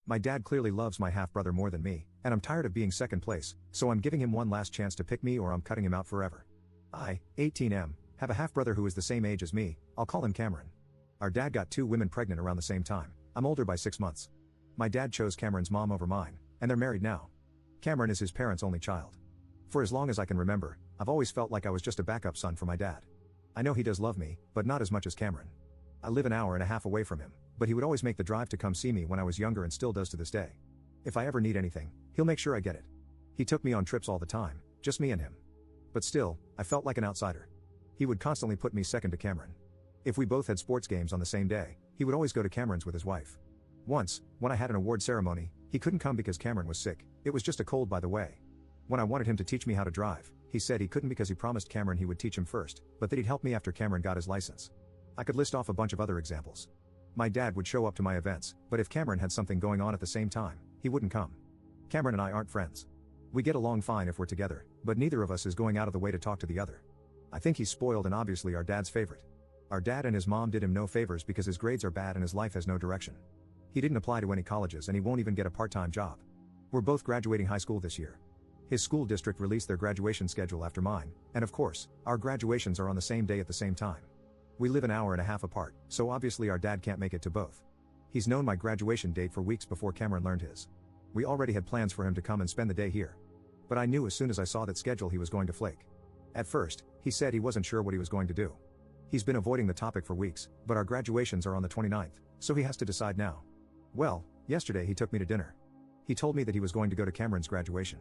My dad clearly loves my half-brother more than me, and I'm tired of being second place, so I'm giving him one last chance to pick me or I'm cutting him out forever. I, 18M, have a half-brother who is the same age as me. I'll call him Cameron. Our dad got 2 women pregnant around the same time. I'm older by 6 months. My dad chose Cameron's mom over mine, and they're married now. Cameron is his parents' only child. For as long as I can remember, I've always felt like I was just a backup son for my dad. I know he does love me, but not as much as Cameron. I live an hour and a half away from him, but he would always make the drive to come see me when I was younger and still does to this day. If I ever need anything, he'll make sure I get it. He took me on trips all the time, just me and him. But still, I felt like an outsider. He would constantly put me second to Cameron. If we both had sports games on the same day, he would always go to Cameron's with his wife. Once, when I had an award ceremony, he couldn't come because Cameron was sick. It was just a cold, by the way. When I wanted him to teach me how to drive, he said he couldn't because he promised Cameron he would teach him first, but that he'd help me after Cameron got his license. I could list off a bunch of other examples. My dad would show up to my events, but if Cameron had something going on at the same time, he wouldn't come. Cameron and I aren't friends. We get along fine if we're together, but neither of us is going out of the way to talk to the other. I think he's spoiled and obviously our dad's favorite. Our dad and his mom did him no favors because his grades are bad and his life has no direction. He didn't apply to any colleges and he won't even get a part-time job. We're both graduating high school this year. His school district released their graduation schedule after mine, and of course, our graduations are on the same day at the same time. We live an hour and a half apart, so obviously our dad can't make it to both. He's known my graduation date for weeks before Cameron learned his. We already had plans for him to come and spend the day here. But I knew as soon as I saw that schedule he was going to flake. At first, he said he wasn't sure what he was going to do. He's been avoiding the topic for weeks, but our graduations are on the 29th, so he has to decide now. Well, yesterday he took me to dinner. He told me that he was going to go to Cameron's graduation.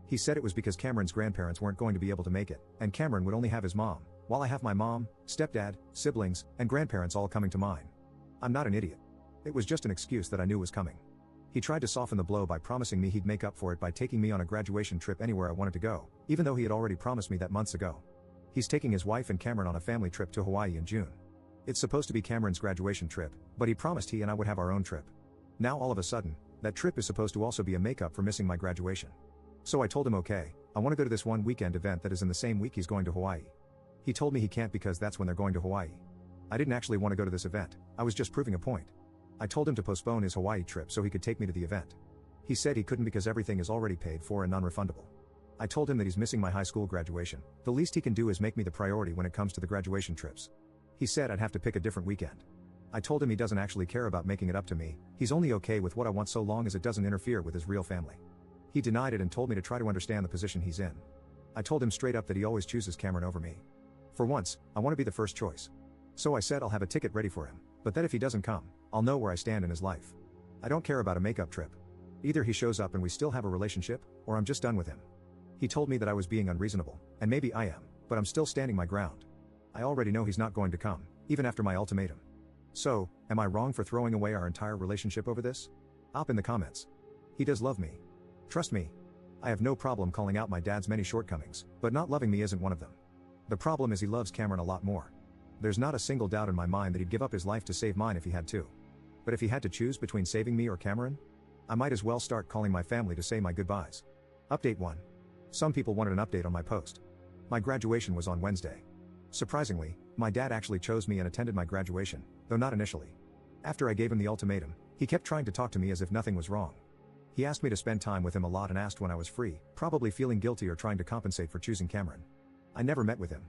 He said it was because Cameron's grandparents weren't going to be able to make it, and Cameron would only have his mom, while I have my mom, stepdad, siblings, and grandparents all coming to mine. I'm not an idiot. It was just an excuse that I knew was coming. He tried to soften the blow by promising me he'd make up for it by taking me on a graduation trip anywhere I wanted to go, even though he had already promised me that months ago. He's taking his wife and Cameron on a family trip to Hawaii in June. It's supposed to be Cameron's graduation trip, but he promised he and I would have our own trip. Now all of a sudden, that trip is supposed to also be a makeup for missing my graduation. So I told him okay, I want to go to this one weekend event that is in the same week he's going to Hawaii. He told me he can't because that's when they're going to Hawaii. I didn't actually want to go to this event, I was just proving a point. I told him to postpone his Hawaii trip so he could take me to the event. He said he couldn't because everything is already paid for and non-refundable. I told him that he's missing my high school graduation, the least he can do is make me the priority when it comes to the graduation trips. He said I'd have to pick a different weekend. I told him he doesn't actually care about making it up to me, he's only okay with what I want so long as it doesn't interfere with his real family. He denied it and told me to try to understand the position he's in. I told him straight up that he always chooses Cameron over me. For once, I want to be the first choice. So I said I'll have a ticket ready for him, but that if he doesn't come, I'll know where I stand in his life. I don't care about a makeup trip. Either he shows up and we still have a relationship, or I'm just done with him. He told me that I was being unreasonable, and maybe I am, but I'm still standing my ground. I already know he's not going to come, even after my ultimatum. So, am I wrong for throwing away our entire relationship over this? Up in the comments. He does love me. Trust me. I have no problem calling out my dad's many shortcomings, but not loving me isn't one of them. The problem is he loves Cameron a lot more. There's not a single doubt in my mind that he'd give up his life to save mine if he had to. But if he had to choose between saving me or Cameron, I might as well start calling my family to say my goodbyes. Update 1. Some people wanted an update on my post. My graduation was on Wednesday. Surprisingly, my dad actually chose me and attended my graduation, though not initially. After I gave him the ultimatum, he kept trying to talk to me as if nothing was wrong. He asked me to spend time with him a lot and asked when I was free, probably feeling guilty or trying to compensate for choosing Cameron. I never met with him.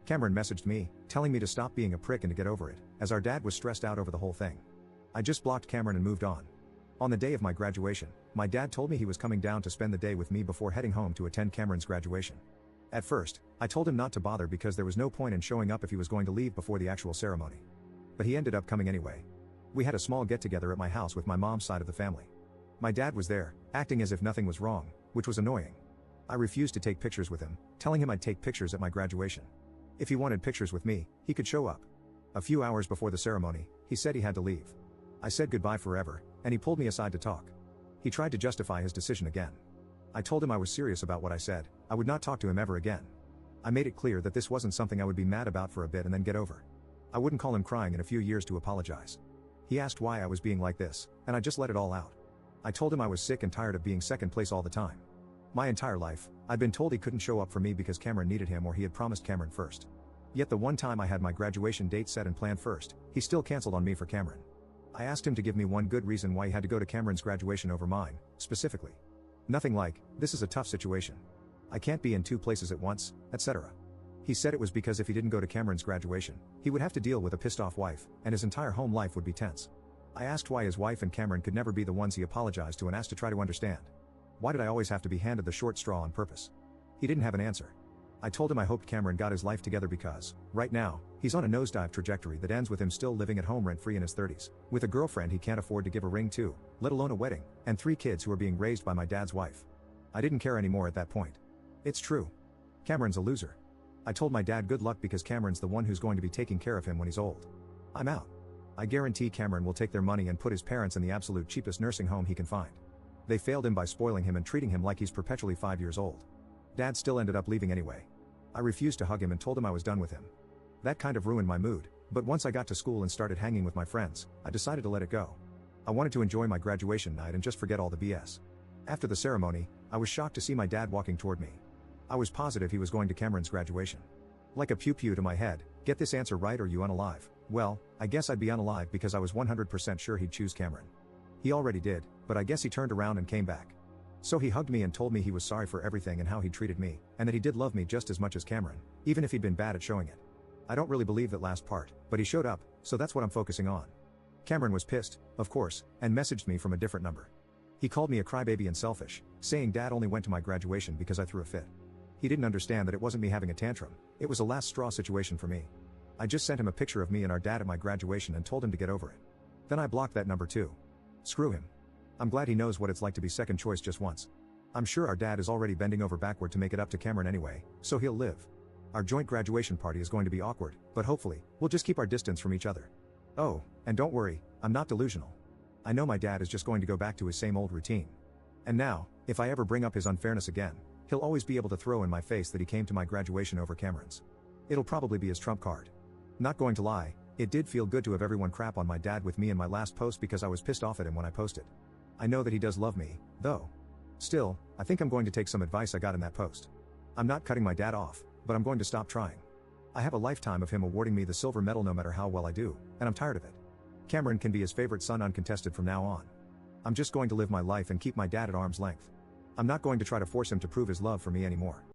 Cameron messaged me, telling me to stop being a prick and to get over it, as our dad was stressed out over the whole thing. I just blocked Cameron and moved on. On the day of my graduation, my dad told me he was coming down to spend the day with me before heading home to attend Cameron's graduation. At first, I told him not to bother because there was no point in showing up if he was going to leave before the actual ceremony. But he ended up coming anyway. We had a small get-together at my house with my mom's side of the family. My dad was there, acting as if nothing was wrong, which was annoying. I refused to take pictures with him, telling him I'd take pictures at my graduation. If he wanted pictures with me, he could show up. A few hours before the ceremony, he said he had to leave. I said goodbye forever, and he pulled me aside to talk. He tried to justify his decision again. I told him I was serious about what I said, I would not talk to him ever again. I made it clear that this wasn't something I would be mad about for a bit and then get over. I wouldn't call him crying in a few years to apologize. He asked why I was being like this, and I just let it all out. I told him I was sick and tired of being second place all the time. My entire life, I'd been told he couldn't show up for me because Cameron needed him or he had promised Cameron first. Yet the one time I had my graduation date set and planned first, he still canceled on me for Cameron. I asked him to give me one good reason why he had to go to Cameron's graduation over mine, specifically. Nothing like, this is a tough situation. I can't be in two places at once, etc. He said it was because if he didn't go to Cameron's graduation, he would have to deal with a pissed off wife, and his entire home life would be tense. I asked why his wife and Cameron could never be the ones he apologized to and asked to try to understand. Why did I always have to be handed the short straw on purpose? He didn't have an answer. I told him I hoped Cameron got his life together because, right now, he's on a nosedive trajectory that ends with him still living at home rent-free in his 30s, with a girlfriend he can't afford to give a ring to, let alone a wedding, and 3 kids who are being raised by my dad's wife. I didn't care anymore at that point. It's true. Cameron's a loser. I told my dad good luck because Cameron's the one who's going to be taking care of him when he's old. I'm out. I guarantee Cameron will take their money and put his parents in the absolute cheapest nursing home he can find. They failed him by spoiling him and treating him like he's perpetually 5 years old. Dad still ended up leaving anyway. I refused to hug him and told him I was done with him. That kind of ruined my mood, but once I got to school and started hanging with my friends, I decided to let it go. I wanted to enjoy my graduation night and just forget all the BS. After the ceremony, I was shocked to see my dad walking toward me. I was positive he was going to Cameron's graduation. Like a pew-pew to my head, get this answer right or you unalive. Well, I guess I'd be unalive because I was 100% sure he'd choose Cameron. He already did, but I guess he turned around and came back. So he hugged me and told me he was sorry for everything and how he treated me, and that he did love me just as much as Cameron, even if he'd been bad at showing it. I don't really believe that last part, but he showed up, so that's what I'm focusing on. Cameron was pissed, of course, and messaged me from a different number. He called me a crybaby and selfish, saying Dad only went to my graduation because I threw a fit. He didn't understand that it wasn't me having a tantrum, it was a last straw situation for me. I just sent him a picture of me and our dad at my graduation and told him to get over it. Then I blocked that number too. Screw him. I'm glad he knows what it's like to be second choice just once. I'm sure our dad is already bending over backward to make it up to Cameron anyway, so he'll live. Our joint graduation party is going to be awkward, but hopefully, we'll just keep our distance from each other. Oh, and don't worry, I'm not delusional. I know my dad is just going to go back to his same old routine. And now, if I ever bring up his unfairness again, he'll always be able to throw in my face that he came to my graduation over Cameron's. It'll probably be his trump card. Not going to lie, it did feel good to have everyone crap on my dad with me in my last post because I was pissed off at him when I posted. I know that he does love me, though. Still, I think I'm going to take some advice I got in that post. I'm not cutting my dad off, but I'm going to stop trying. I have a lifetime of him awarding me the silver medal no matter how well I do, and I'm tired of it. Cameron can be his favorite son uncontested from now on. I'm just going to live my life and keep my dad at arm's length. I'm not going to try to force him to prove his love for me anymore.